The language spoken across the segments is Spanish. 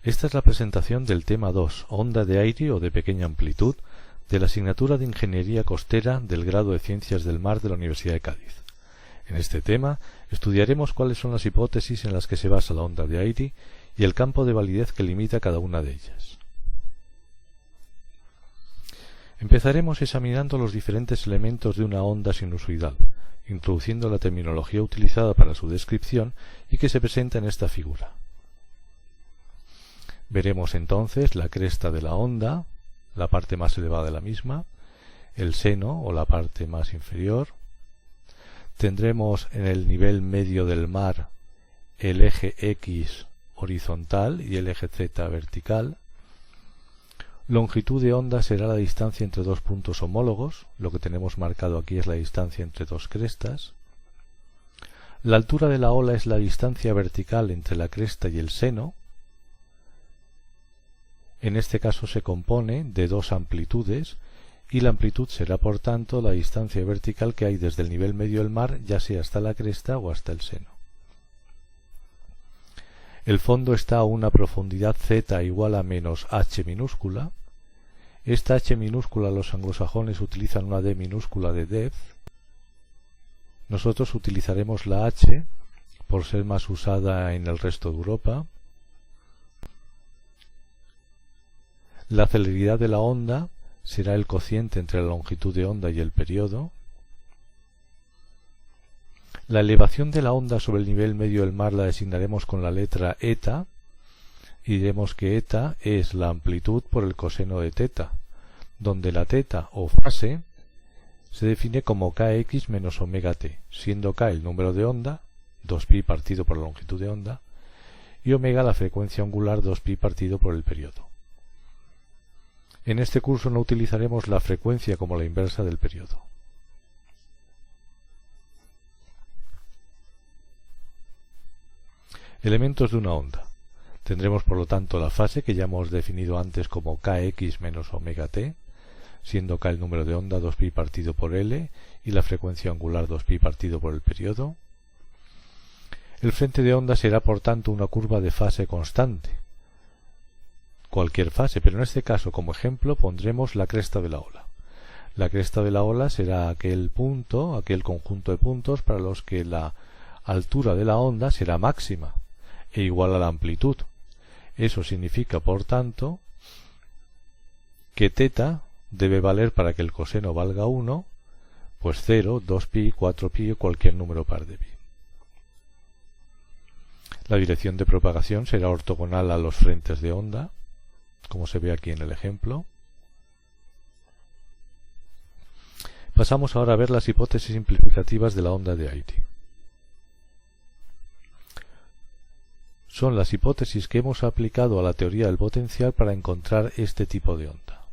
Esta es la presentación del tema 2, onda de aire o de pequeña amplitud, de la asignatura de Ingeniería Costera del grado de Ciencias del Mar de la Universidad de Cádiz. En este tema estudiaremos cuáles son las hipótesis en las que se basa la onda de aire y el campo de validez que limita cada una de ellas. Empezaremos examinando los diferentes elementos de una onda sinusoidal, introduciendo la terminología utilizada para su descripción y que se presenta en esta figura. Veremos entonces la cresta de la onda, la parte más elevada de la misma, el seno o la parte más inferior. Tendremos en el nivel medio del mar el eje X horizontal y el eje Z vertical. Longitud de onda será la distancia entre dos puntos homólogos, lo que tenemos marcado aquí es la distancia entre dos crestas. La altura de la ola es la distancia vertical entre la cresta y el seno. En este caso se compone de dos amplitudes y la amplitud será por tanto la distancia vertical que hay desde el nivel medio del mar, ya sea hasta la cresta o hasta el seno. El fondo está a una profundidad z igual a menos h minúscula. Esta h minúscula los anglosajones utilizan una d minúscula de depth. Nosotros utilizaremos la h por ser más usada en el resto de Europa. La celeridad de la onda será el cociente entre la longitud de onda y el periodo. La elevación de la onda sobre el nivel medio del mar la designaremos con la letra eta y diremos que eta es la amplitud por el coseno de teta, donde la teta o fase se define como kx menos omega t, siendo k el número de onda, 2pi partido por la longitud de onda, y omega la frecuencia angular, 2pi partido por el periodo. En este curso no utilizaremos la frecuencia como la inversa del periodo. Elementos de una onda. Tendremos por lo tanto la fase que ya hemos definido antes como kx menos omega t, siendo k el número de onda, 2pi partido por L, y la frecuencia angular, 2pi partido por el periodo. El frente de onda será por tanto una curva de fase constante, cualquier fase, pero en este caso como ejemplo pondremos la cresta de la ola. La cresta de la ola será aquel punto, aquel conjunto de puntos para los que la altura de la onda será máxima e igual a la amplitud. Eso significa, por tanto, que teta debe valer para que el coseno valga 1, pues 0, 2pi, 4pi o cualquier número par de pi. La dirección de propagación será ortogonal a los frentes de onda, como se ve aquí en el ejemplo. Pasamos ahora a ver las hipótesis simplificativas de la onda de aire. Son las hipótesis que hemos aplicado a la teoría del potencial para encontrar este tipo de onda.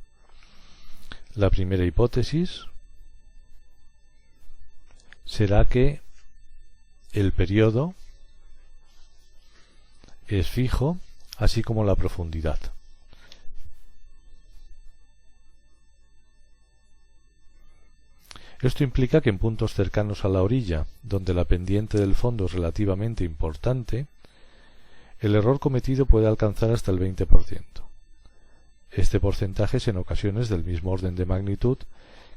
La primera hipótesis será que el periodo es fijo, así como la profundidad. Esto implica que en puntos cercanos a la orilla, donde la pendiente del fondo es relativamente importante, el error cometido puede alcanzar hasta el 20%. Este porcentaje es en ocasiones del mismo orden de magnitud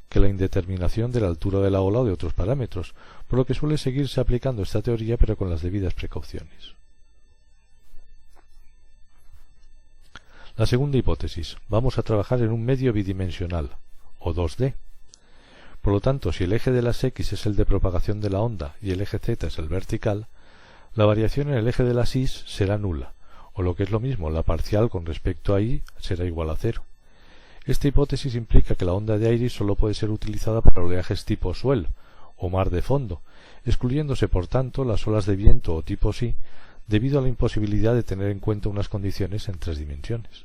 que la indeterminación de la altura de la ola o de otros parámetros, por lo que suele seguirse aplicando esta teoría pero con las debidas precauciones. La segunda hipótesis. Vamos a trabajar en un medio bidimensional, o 2D. Por lo tanto, si el eje de las X es el de propagación de la onda y el eje Z es el vertical, la variación en el eje de las Y será nula, o lo que es lo mismo, la parcial con respecto a Y será igual a 0. Esta hipótesis implica que la onda de aire solo puede ser utilizada para oleajes tipo swell, o mar de fondo, excluyéndose por tanto las olas de viento o tipo sí, debido a la imposibilidad de tener en cuenta unas condiciones en 3 dimensiones.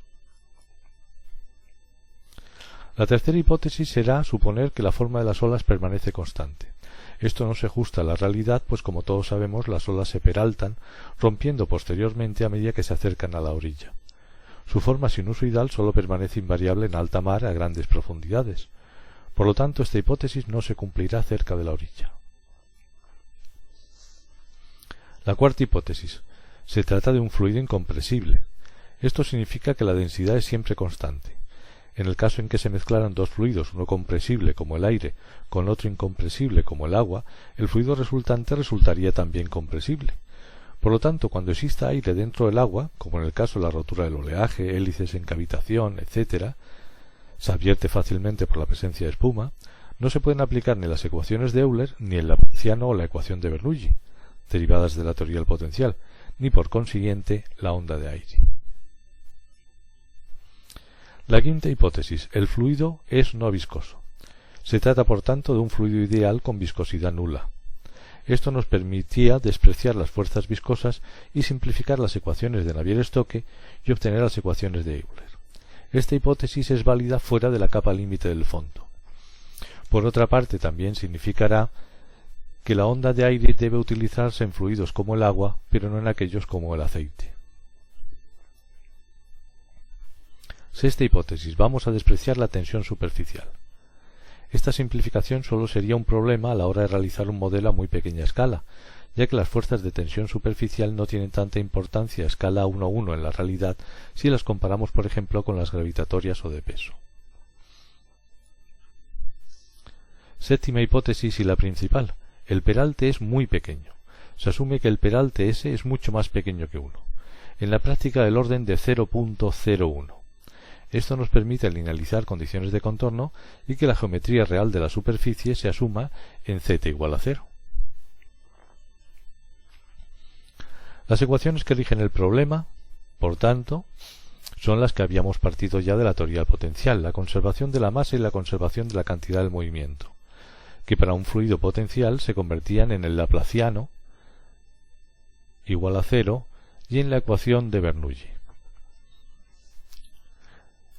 La tercera hipótesis será suponer que la forma de las olas permanece constante. Esto no se ajusta a la realidad, pues como todos sabemos, las olas se peraltan, rompiendo posteriormente a medida que se acercan a la orilla. Su forma sinusoidal solo permanece invariable en alta mar a grandes profundidades. Por lo tanto, esta hipótesis no se cumplirá cerca de la orilla. La cuarta hipótesis. Se trata de un fluido incompresible. Esto significa que la densidad es siempre constante. En el caso en que se mezclaran dos fluidos, uno compresible como el aire con otro incompresible como el agua, el fluido resultante resultaría también compresible. Por lo tanto, cuando exista aire dentro del agua, como en el caso de la rotura del oleaje, hélices en cavitación, etc., se advierte fácilmente por la presencia de espuma, no se pueden aplicar ni las ecuaciones de Euler ni el laplaciano o la ecuación de Bernoulli, derivadas de la teoría del potencial, ni por consiguiente la onda de aire. La quinta hipótesis: el fluido es no viscoso. Se trata, por tanto, de un fluido ideal con viscosidad nula. Esto nos permitía despreciar las fuerzas viscosas y simplificar las ecuaciones de Navier-Stokes y obtener las ecuaciones de Euler. Esta hipótesis es válida fuera de la capa límite del fondo. Por otra parte, también significará que la onda de aire debe utilizarse en fluidos como el agua, pero no en aquellos como el aceite. Sexta hipótesis: vamos a despreciar la tensión superficial. Esta simplificación solo sería un problema a la hora de realizar un modelo a muy pequeña escala, ya que las fuerzas de tensión superficial no tienen tanta importancia a escala 1:1 en la realidad si las comparamos, por ejemplo, con las gravitatorias o de peso. Séptima hipótesis y la principal: el peralte es muy pequeño. Se asume que el peralte S es mucho más pequeño que 1, en la práctica del orden de 0.01. Esto nos permite linealizar condiciones de contorno y que la geometría real de la superficie se asuma en z igual a 0. Las ecuaciones que rigen el problema, por tanto, son las que habíamos partido ya de la teoría del potencial: la conservación de la masa y la conservación de la cantidad del movimiento, que para un fluido potencial se convertían en el laplaciano igual a 0 y en la ecuación de Bernoulli.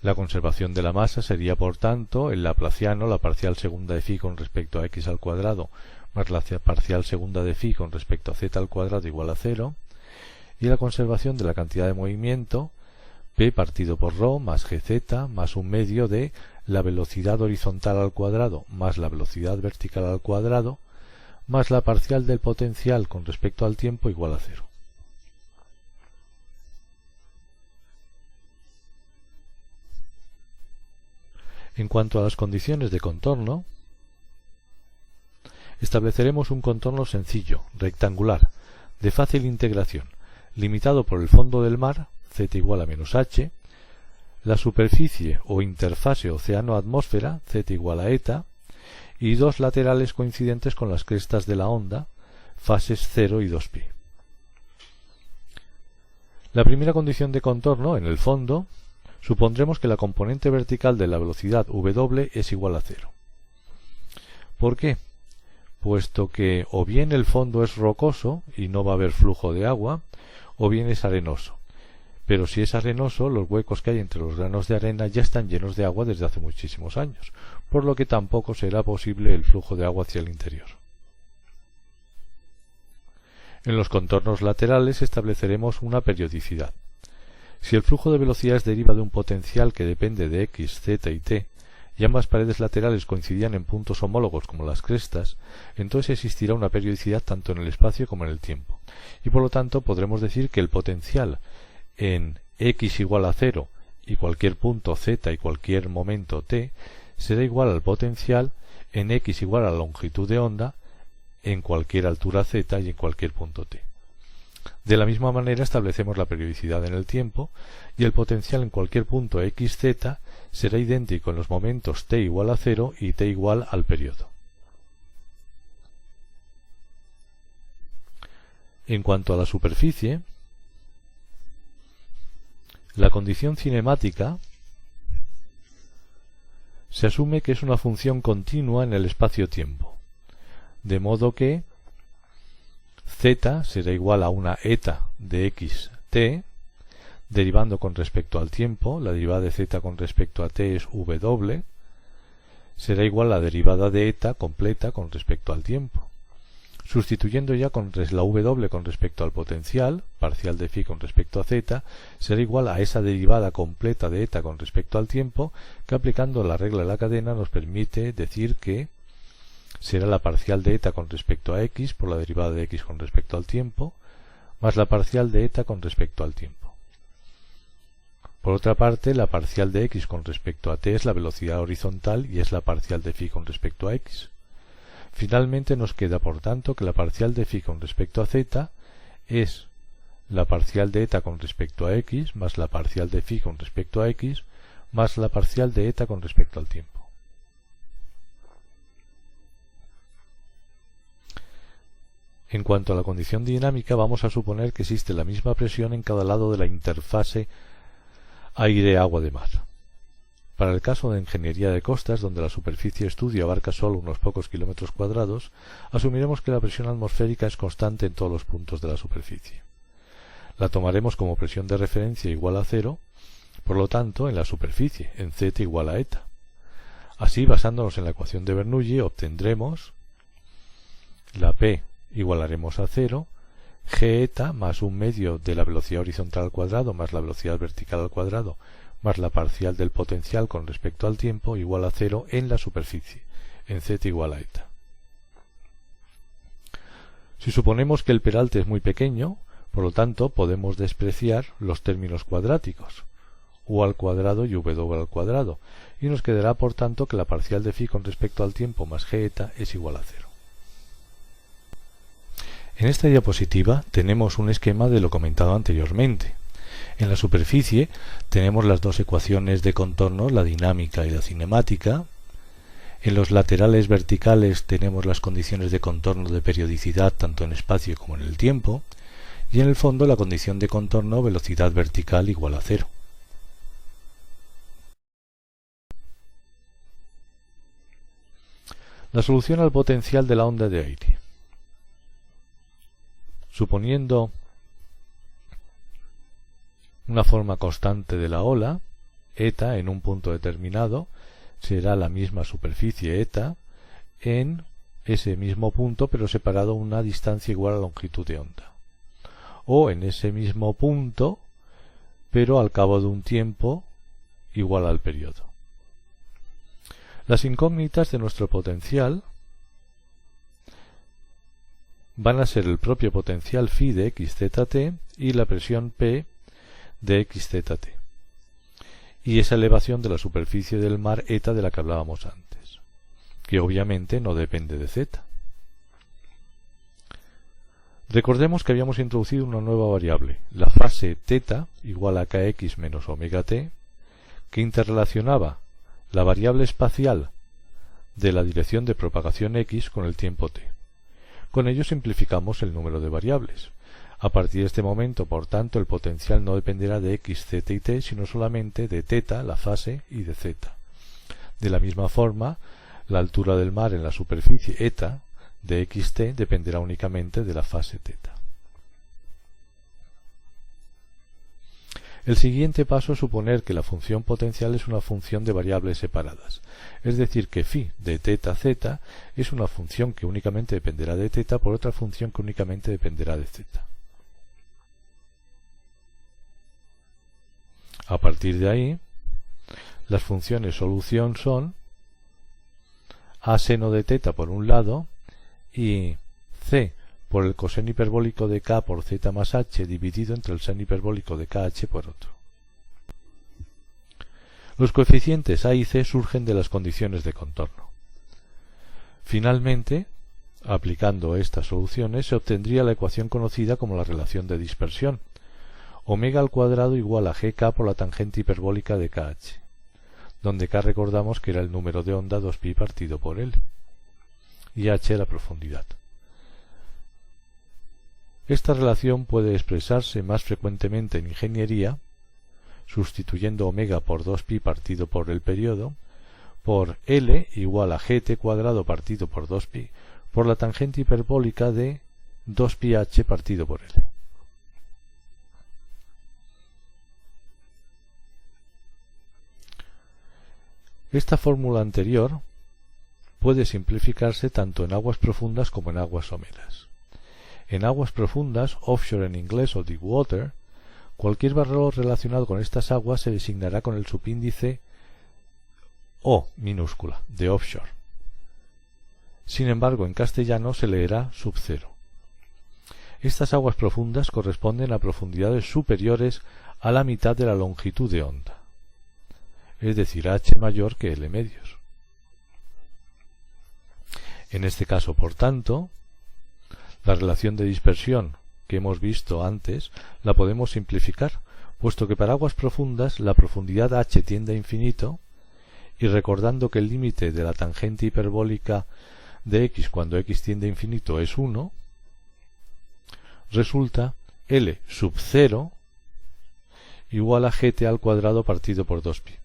La conservación de la masa sería, por tanto, el laplaciano, la parcial segunda de phi con respecto a x al cuadrado, más la parcial segunda de phi con respecto a z al cuadrado igual a 0, y la conservación de la cantidad de movimiento, p partido por ρ más gz más un medio de la velocidad horizontal al cuadrado más la velocidad vertical al cuadrado, más la parcial del potencial con respecto al tiempo igual a 0. En cuanto a las condiciones de contorno, estableceremos un contorno sencillo, rectangular, de fácil integración, limitado por el fondo del mar, z igual a menos h, la superficie o interfase océano-atmósfera, z igual a eta, y dos laterales coincidentes con las crestas de la onda, fases 0 y 2π. La primera condición de contorno, en el fondo, supondremos que la componente vertical de la velocidad w es igual a 0. ¿Por qué? Puesto que o bien el fondo es rocoso y no va a haber flujo de agua, o bien es arenoso. Pero si es arenoso, los huecos que hay entre los granos de arena ya están llenos de agua desde hace muchísimos años, por lo que tampoco será posible el flujo de agua hacia el interior. En los contornos laterales estableceremos una periodicidad. Si el flujo de velocidades deriva de un potencial que depende de x, z y t, y ambas paredes laterales coincidían en puntos homólogos como las crestas, entonces existirá una periodicidad tanto en el espacio como en el tiempo, y por lo tanto podremos decir que el potencial en x igual a 0 y cualquier punto z y cualquier momento t será igual al potencial en x igual a la longitud de onda en cualquier altura z y en cualquier punto t. De la misma manera establecemos la periodicidad en el tiempo, y el potencial en cualquier punto xz será idéntico en los momentos t igual a 0 y t igual al periodo. En cuanto a la superficie, la condición cinemática se asume que es una función continua en el espacio-tiempo, de modo que z será igual a una eta de xt, derivando con respecto al tiempo, la derivada de z con respecto a t es w, será igual a la derivada de eta completa con respecto al tiempo. Sustituyendo ya la w con respecto al potencial, parcial de phi con respecto a z, será igual a esa derivada completa de eta con respecto al tiempo, que aplicando la regla de la cadena nos permite decir que será la parcial de eta con respecto a x por la derivada de x con respecto al tiempo, más la parcial de eta con respecto al tiempo. Por otra parte, la parcial de x con respecto a t es la velocidad horizontal y es la parcial de phi con respecto a x. Finalmente nos queda, por tanto, que la parcial de phi con respecto a z es la parcial de eta con respecto a x más la parcial de phi con respecto a x más la parcial de eta con respecto al tiempo. En cuanto a la condición dinámica, vamos a suponer que existe la misma presión en cada lado de la interfase aire-agua de mar. Para el caso de ingeniería de costas, donde la superficie de estudio abarca solo unos pocos kilómetros cuadrados, asumiremos que la presión atmosférica es constante en todos los puntos de la superficie. La tomaremos como presión de referencia igual a 0, por lo tanto, en la superficie, en z igual a eta. Así, basándonos en la ecuación de Bernoulli, obtendremos la P igualaremos a 0, g eta más un medio de la velocidad horizontal al cuadrado más la velocidad vertical al cuadrado más la parcial del potencial con respecto al tiempo igual a 0 en la superficie, en z igual a eta. Si suponemos que el peralte es muy pequeño, por lo tanto podemos despreciar los términos cuadráticos, u al cuadrado y w al cuadrado, y nos quedará por tanto que la parcial de phi con respecto al tiempo más g eta es igual a 0. En esta diapositiva tenemos un esquema de lo comentado anteriormente. En la superficie tenemos las dos ecuaciones de contorno, la dinámica y la cinemática. En los laterales verticales tenemos las condiciones de contorno de periodicidad tanto en espacio como en el tiempo. Y en el fondo la condición de contorno velocidad vertical igual a 0. La solución al potencial de la onda de aire. Suponiendo una forma constante de la ola, eta en un punto determinado, será la misma superficie eta en ese mismo punto pero separado una distancia igual a la longitud de onda. O en ese mismo punto pero al cabo de un tiempo igual al periodo. Las incógnitas de nuestro potencial van a ser el propio potencial phi de xzt y la presión P de xzt, y esa elevación de la superficie del mar eta de la que hablábamos antes, que obviamente no depende de z. Recordemos que habíamos introducido una nueva variable, la fase θ igual a kx menos omega t, que interrelacionaba la variable espacial de la dirección de propagación x con el tiempo t. Con ello simplificamos el número de variables. A partir de este momento, por tanto, el potencial no dependerá de x, z y t, sino solamente de θ, la fase, y de z. De la misma forma, la altura del mar en la superficie eta de xt dependerá únicamente de la fase θ. El siguiente paso es suponer que la función potencial es una función de variables separadas, es decir, que phi de θz es una función que únicamente dependerá de θ por otra función que únicamente dependerá de z. A partir de ahí, las funciones solución son a seno de θ por un lado y c por el coseno hiperbólico de k por z más h dividido entre el seno hiperbólico de kh por otro. Los coeficientes a y c surgen de las condiciones de contorno. Finalmente, aplicando estas soluciones, se obtendría la ecuación conocida como la relación de dispersión, omega al cuadrado igual a gk por la tangente hiperbólica de kh, donde k recordamos que era el número de onda 2pi partido por L, y h la profundidad. Esta relación puede expresarse más frecuentemente en ingeniería, sustituyendo omega por 2pi partido por el periodo, por L igual a gt cuadrado partido por 2pi, por la tangente hiperbólica de 2pi h partido por L. Esta fórmula anterior puede simplificarse tanto en aguas profundas como en aguas someras. En aguas profundas, offshore en inglés o deep water, cualquier valor relacionado con estas aguas se designará con el subíndice O minúscula de offshore. Sin embargo, en castellano se leerá sub 0. Estas aguas profundas corresponden a profundidades superiores a la mitad de la longitud de onda, es decir, h mayor que L medios. En este caso, por tanto, la relación de dispersión que hemos visto antes la podemos simplificar, puesto que para aguas profundas la profundidad h tiende a infinito, y recordando que el límite de la tangente hiperbólica de x cuando x tiende a infinito es 1, resulta L sub 0 igual a gt al cuadrado partido por 2pi.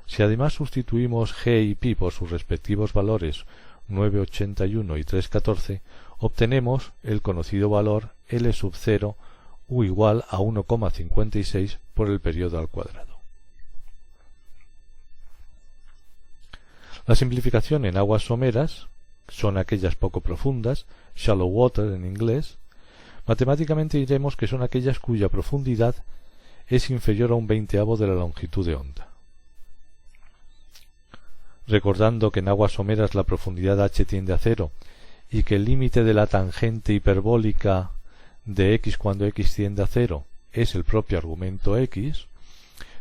Si además sustituimos g y pi por sus respectivos valores 9,81 y 3,14, obtenemos el conocido valor L sub 0 u igual a 1,56 por el periodo al cuadrado. La simplificación en aguas someras, son aquellas poco profundas, shallow water en inglés, matemáticamente diremos que son aquellas cuya profundidad es inferior a un veinteavo de la longitud de onda. Recordando que en aguas someras la profundidad h tiende a 0 y que el límite de la tangente hiperbólica de x cuando x tiende a 0 es el propio argumento x,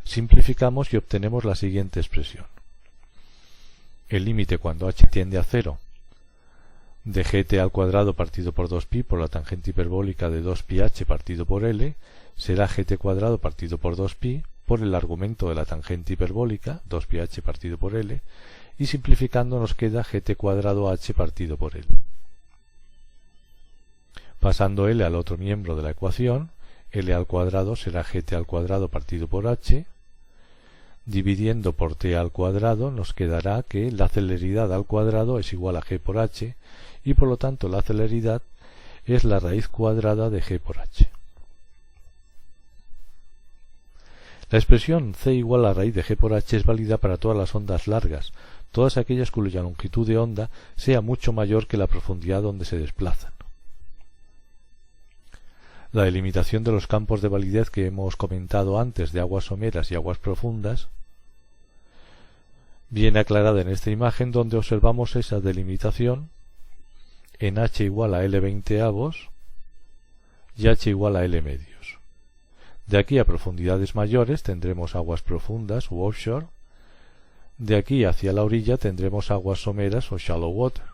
simplificamos y obtenemos la siguiente expresión. El límite cuando h tiende a 0 de gt al cuadrado partido por 2pi por la tangente hiperbólica de 2pi h partido por L será gt cuadrado partido por 2pi por el argumento de la tangente hiperbólica 2pi h partido por L, y simplificando nos queda gt cuadrado h partido por L. Pasando L al otro miembro de la ecuación, L al cuadrado será gt al cuadrado partido por h. Dividiendo por t al cuadrado nos quedará que la celeridad al cuadrado es igual a g por h, y por lo tanto la celeridad es la raíz cuadrada de g por h. La expresión c igual a raíz de g por h es válida para todas las ondas largas, todas aquellas cuya longitud de onda sea mucho mayor que la profundidad donde se desplazan. La delimitación de los campos de validez que hemos comentado antes de aguas someras y aguas profundas viene aclarada en esta imagen, donde observamos esa delimitación en h igual a L veinteavos y h igual a L medios. De aquí a profundidades mayores tendremos aguas profundas u offshore. De aquí hacia la orilla tendremos aguas someras o shallow water.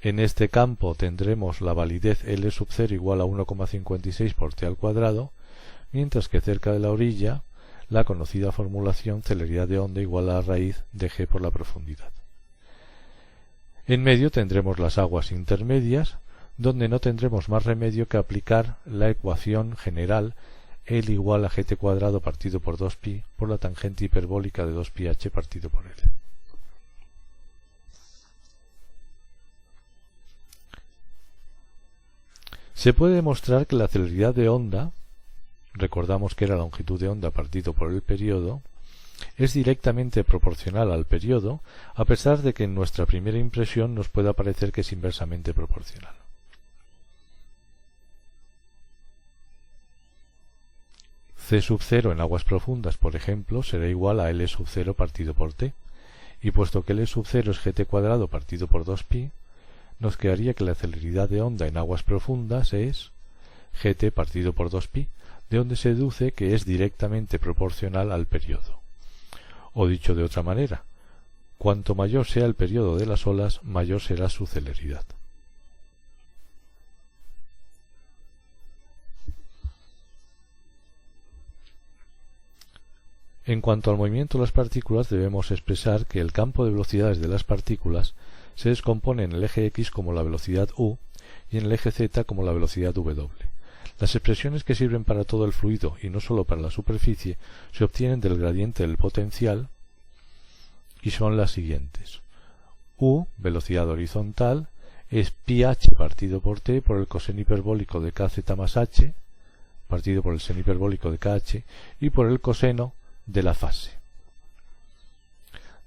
En este campo tendremos la validez L sub 0 igual a 1,56 por t al cuadrado, mientras que cerca de la orilla la conocida formulación celeridad de onda igual a la raíz de g por la profundidad. En medio tendremos las aguas intermedias, donde no tendremos más remedio que aplicar la ecuación general L igual a gt cuadrado partido por 2pi por la tangente hiperbólica de 2pi h partido por L. Se puede demostrar que la celeridad de onda, recordamos que era la longitud de onda partido por el periodo, es directamente proporcional al periodo, a pesar de que en nuestra primera impresión nos pueda parecer que es inversamente proporcional. C sub 0 en aguas profundas, por ejemplo, será igual a L sub 0 partido por t, y puesto que L sub 0 es gt cuadrado partido por 2pi, nos quedaría que la celeridad de onda en aguas profundas es gt partido por 2pi, de donde se deduce que es directamente proporcional al periodo. O dicho de otra manera, cuanto mayor sea el periodo de las olas, mayor será su celeridad. En cuanto al movimiento de las partículas, debemos expresar que el campo de velocidades de las partículas se descompone en el eje x como la velocidad u y en el eje z como la velocidad w. Las expresiones que sirven para todo el fluido y no solo para la superficie se obtienen del gradiente del potencial y son las siguientes. U, velocidad horizontal, es pi h partido por t por el coseno hiperbólico de kz más h partido por el seno hiperbólico de kh y por el coseno de la fase.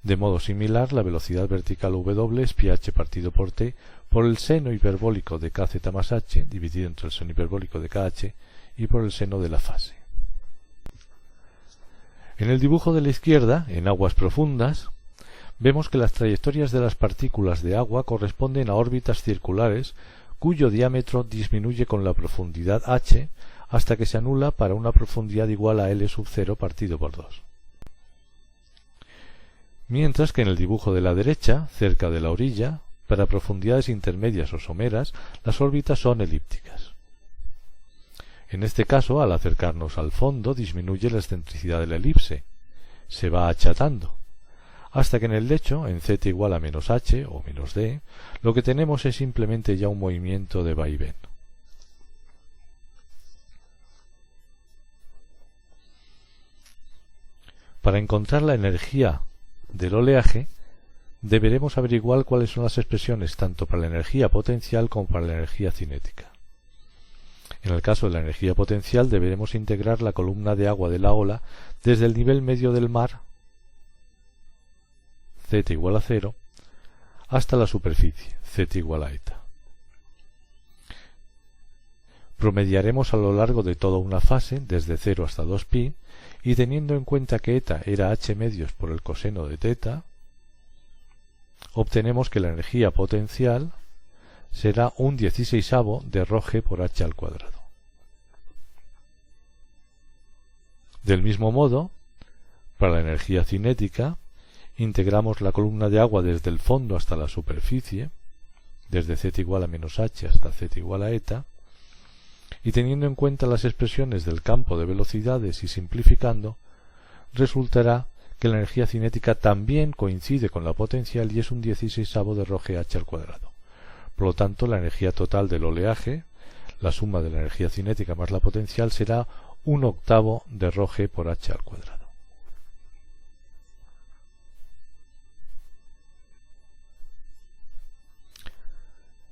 De modo similar, la velocidad vertical w es pi h partido por t por el seno hiperbólico de kz más h dividido entre el seno hiperbólico de kh y por el seno de la fase. En el dibujo de la izquierda, en aguas profundas, vemos que las trayectorias de las partículas de agua corresponden a órbitas circulares cuyo diámetro disminuye con la profundidad h hasta que se anula para una profundidad igual a L sub 0 partido por 2. Mientras que en el dibujo de la derecha, cerca de la orilla, para profundidades intermedias o someras, las órbitas son elípticas. En este caso, al acercarnos al fondo, disminuye la excentricidad de la elipse, se va achatando, hasta que en el lecho, en z igual a menos h o menos d, lo que tenemos es simplemente ya un movimiento de vaivén. Para encontrar la energía del oleaje, deberemos averiguar cuáles son las expresiones tanto para la energía potencial como para la energía cinética. En el caso de la energía potencial deberemos integrar la columna de agua de la ola desde el nivel medio del mar, z igual a 0, hasta la superficie, z igual a eta. Promediaremos a lo largo de toda una fase, desde 0 hasta 2π, y teniendo en cuenta que eta era h medios por el coseno de teta, obtenemos que la energía potencial será un 16avo de ρg por h al cuadrado. Del mismo modo, para la energía cinética, integramos la columna de agua desde el fondo hasta la superficie, desde z igual a menos h hasta z igual a eta, y teniendo en cuenta las expresiones del campo de velocidades y simplificando, resultará que la energía cinética también coincide con la potencial y es un 16avo de ρg h al cuadrado. Por lo tanto, la energía total del oleaje, la suma de la energía cinética más la potencial, será un octavo de ρg por h al cuadrado.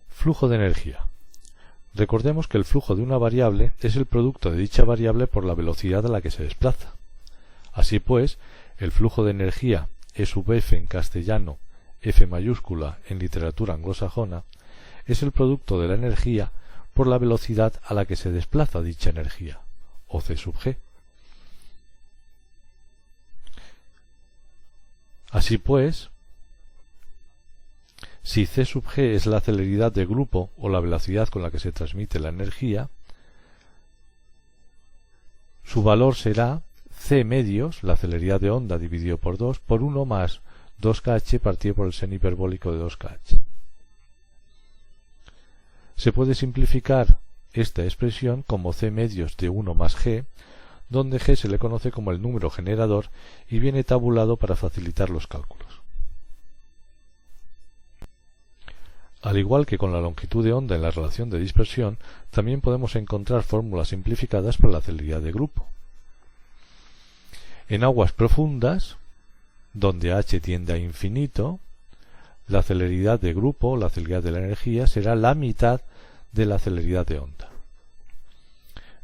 Flujo de energía. Recordemos que el flujo de una variable es el producto de dicha variable por la velocidad a la que se desplaza. Así pues, el flujo de energía E sub f en castellano, F mayúscula en literatura anglosajona, es el producto de la energía por la velocidad a la que se desplaza dicha energía, o c sub g. Así pues, si c sub g es la celeridad de grupo o la velocidad con la que se transmite la energía, su valor será c medios, la celeridad de onda dividido por 2, por 1 más 2kh partido por el seno hiperbólico de 2kh. Se puede simplificar esta expresión como c medios de 1 más g, donde g se le conoce como el número generador y viene tabulado para facilitar los cálculos. Al igual que con la longitud de onda en la relación de dispersión, también podemos encontrar fórmulas simplificadas para la celeridad de grupo. En aguas profundas, donde h tiende a infinito, la celeridad de grupo, la celeridad de la energía, será la mitad de la celeridad de onda.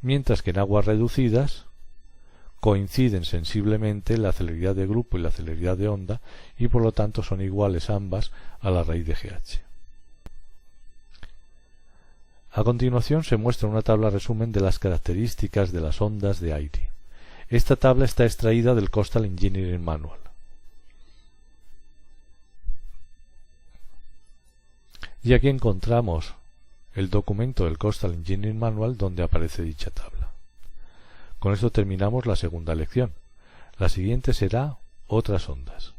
Mientras que en aguas reducidas coinciden sensiblemente la celeridad de grupo y la celeridad de onda y por lo tanto son iguales ambas a la raíz de GH. A continuación se muestra una tabla resumen de las características de las ondas de aire. Esta tabla está extraída del Coastal Engineering Manual. Y aquí encontramos el documento del Coastal Engineering Manual donde aparece dicha tabla. Con esto terminamos la segunda lección. La siguiente será otras ondas.